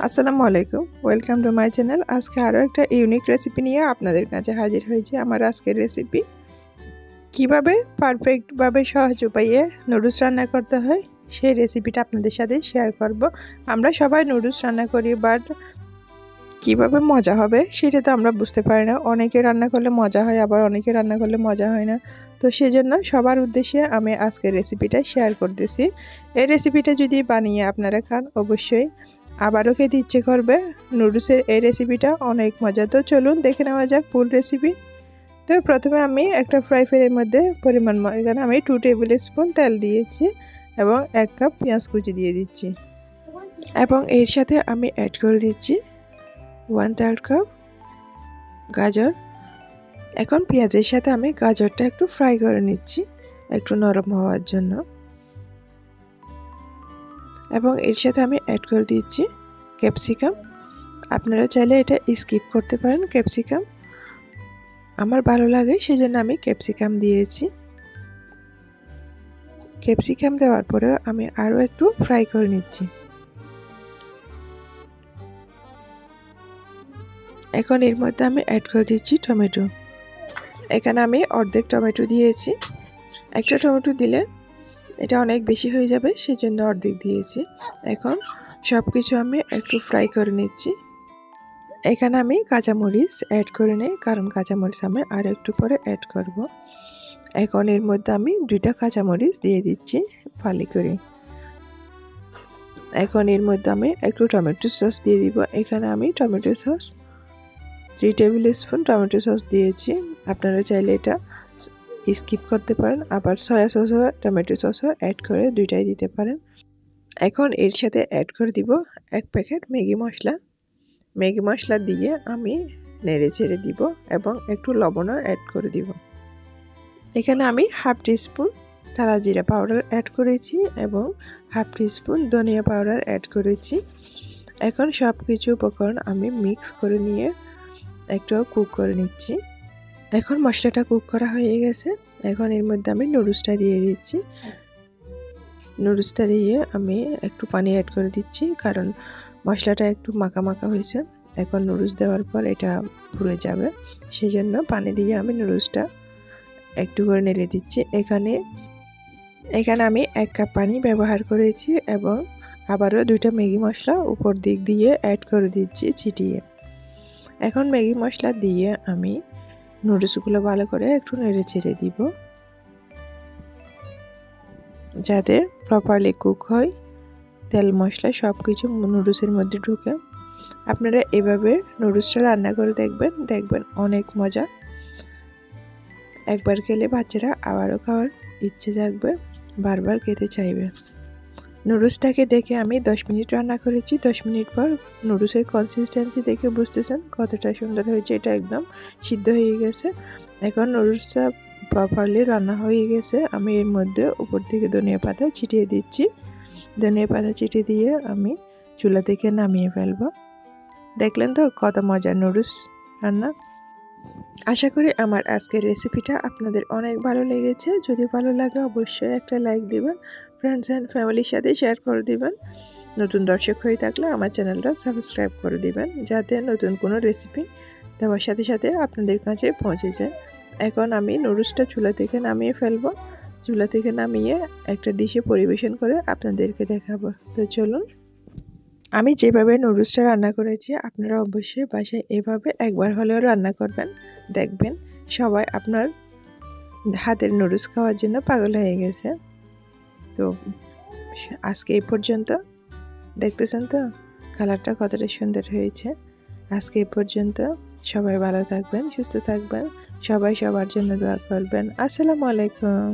আসসালামু আলাইকুম, welcome to my channel. আজকে আরও একটা ইউনিক রেসিপি নিয়ে আপনাদের কাছে হাজির হয়েছে। আমার আজকের রেসিপি কিভাবে পারফেক্টভাবে সহজ উপায়ে নুডলস রান্না করতে হয় সেই রেসিপিটা আপনাদের সাথে শেয়ার করব। আমরা সবাই নুডলস রান্না করি, বাট কিভাবে মজা হবে সেটা তো আমরা বুঝতে পারি না। অনেকে রান্না করলে মজা হয়, আবার অনেকে রান্না করলে মজা হয় না। তো সেজন্য সবার উদ্দেশ্যে আমি আজকের রেসিপিটা শেয়ার করতেছি। এই রেসিপিটা যদি বানিয়ে আপনারা খান, অবশ্যই আবারও খেতে ইচ্ছে করবে। নুডলসের এই রেসিপিটা অনেক মজা। তো চলুন দেখে নেওয়া যাক ফুল রেসিপি। তো প্রথমে আমি একটা ফ্রাই প্যানের মধ্যে পরিমাণ এখানে আমি 2 টেবিল স্পুন তেল দিয়েছি এবং 1 কাপ পেঁয়াজ কুচি দিয়ে দিচ্ছি, এবং এর সাথে আমি অ্যাড করে দিচ্ছি 1/3 কাপ গাজর। এখন পেঁয়াজের সাথে আমি গাজরটা একটু ফ্রাই করে নিচ্ছি একটু নরম হওয়ার জন্য, এবং এর সাথে আমি অ্যাড করে দিচ্ছি ক্যাপসিকাম। আপনারা চাইলে এটা স্কিপ করতে পারেন। ক্যাপসিকাম আমার ভালো লাগে, সেজন্য আমি ক্যাপসিকাম দিয়েছি। ক্যাপসিকাম দেওয়ার পরে আমি আরও একটু ফ্রাই করে নিচ্ছি। এখন এর মধ্যে আমি অ্যাড করে দিচ্ছি টমেটো। এখানে আমি অর্ধেক টমেটো দিয়েছি। একটা টমেটো দিলে এটা অনেক বেশি হয়ে যাবে, সেজন্য অর্ধেক দিয়েছি। এখন সব কিছু আমি একটু ফ্রাই করে নিচ্ছি। এখানে আমি কাঁচামরিচ অ্যাড করে নিই, কারণ কাঁচামরিচ আমি আর একটু পরে অ্যাড করব। এখন এর মধ্যে আমি 2টা কাঁচামরিচ দিয়ে দিচ্ছি ফালি করে। এখন এর মধ্যে আমি একটু টমেটো সস দিয়ে দিব। এখানে আমি tomato sauce 3 table spoon tomato sauce দিয়েছি। আপনারা চাইলে এটা স্কিপ করতে পারেন, আবার সয়া সসও টমেটো সসও অ্যাড করে দুইটাই দিতে পারেন। এখন এর সাথে অ্যাড করে দিব 1 প্যাকেট ম্যাগি মশলা। ম্যাগি মশলা দিয়ে আমি নেড়ে ছেড়ে দিব এবং একটু লবণও অ্যাড করে দিব। এখানে আমি হাফ টিস্পুন টালা জিরা পাউডার অ্যাড করেছি এবং হাফ টিস্পুন ধনিয়া পাউডার অ্যাড করেছি। এখন সব কিছু উপকরণ আমি মিক্স করে নিয়ে একটু কুক করে নিচ্ছি। এখন মশলাটা কুক করা হয়ে গেছে। এখন এর মধ্যে আমি নুডলসটা দিয়ে দিচ্ছি। নুডলসটা দিয়ে আমি একটু পানি অ্যাড করে দিচ্ছি, কারণ মশলাটা একটু মাখা মাখা হয়েছে। এখন নুডলস দেওয়ার পর এটা পুড়ে যাবে, সেই জন্য পানি দিয়ে আমি নুডলসটা একটু করে নেড়ে দিচ্ছি। এখানে আমি 1 কাপ পানি ব্যবহার করেছি এবং আবারও 2টা ম্যাগি মশলা উপর দিক দিয়ে অ্যাড করে দিচ্ছি ছিটিয়ে। এখন ম্যাগি মশলা দিয়ে আমি নুডলসগুলো ভালো করে একটু নেড়ে ছেড়ে দিব, যাতে প্রপারলি কুক হয়, তেল মশলা সব কিছু নুডলসের মধ্যে ঢুকে। আপনারা এভাবে নুডলসটা রান্না করে দেখবেন অনেক মজা। একবার খেলে বাচ্চারা আবারও খাওয়ার ইচ্ছে জাগবে, বারবার খেতে চাইবে। নুডলসটাকে দেখে আমি 10 মিনিট রান্না করেছি। 10 মিনিট পর নুডলসের কনসিস্টেন্সি দেখে বুঝতেছেন কতটা সুন্দর হয়েছে। এটা একদম সিদ্ধ হয়ে গেছে। এখন নুডলসটা প্রপারলি রান্না হয়ে গেছে। আমি এর মধ্যে উপর থেকে ধনিয়া পাতা ছিটিয়ে দিচ্ছি। ধনিয়া পাতা ছিটিয়ে দিয়ে আমি চুলা থেকে নামিয়ে ফেলবো। দেখলেন তো কত মজার নুডলস রান্না। আশা করি আমার আজকের রেসিপিটা আপনাদের অনেক ভালো লেগেছে। যদি ভালো লাগে অবশ্যই একটা লাইক দিবেন, ফ্রেন্ডস অ্যান্ড ফ্যামিলির সাথে শেয়ার করে দিবেন। নতুন দর্শক হয়ে থাকলে আমার চ্যানেলটা সাবস্ক্রাইব করে দিবেন, যাতে নতুন কোনো রেসিপি দেওয়ার সাথে সাথে আপনাদের কাছে পৌঁছে যায়। এখন আমি নুডলসটা চুলা থেকে নামিয়ে ফেলবো। চুলা থেকে নামিয়ে একটা ডিশে পরিবেশন করে আপনাদেরকে দেখাবো। তো চলুন, আমি যেভাবে নুডলসটা রান্না করেছি আপনারা অবশ্যই বাসায় এভাবে একবার হলেও রান্না করবেন। দেখবেন সবাই আপনার হাতের নুডলস খাওয়ার জন্য পাগল হয়ে গেছে। তো আজকে এই পর্যন্ত। দেখতেছেন তো কালারটা কতটা সুন্দর হয়েছে। আজকে এই পর্যন্ত। সবাই ভালো থাকবেন, সুস্থ থাকবেন। সবাই সবার জন্য দোয়া করবেন। আসসালামু আলাইকুম।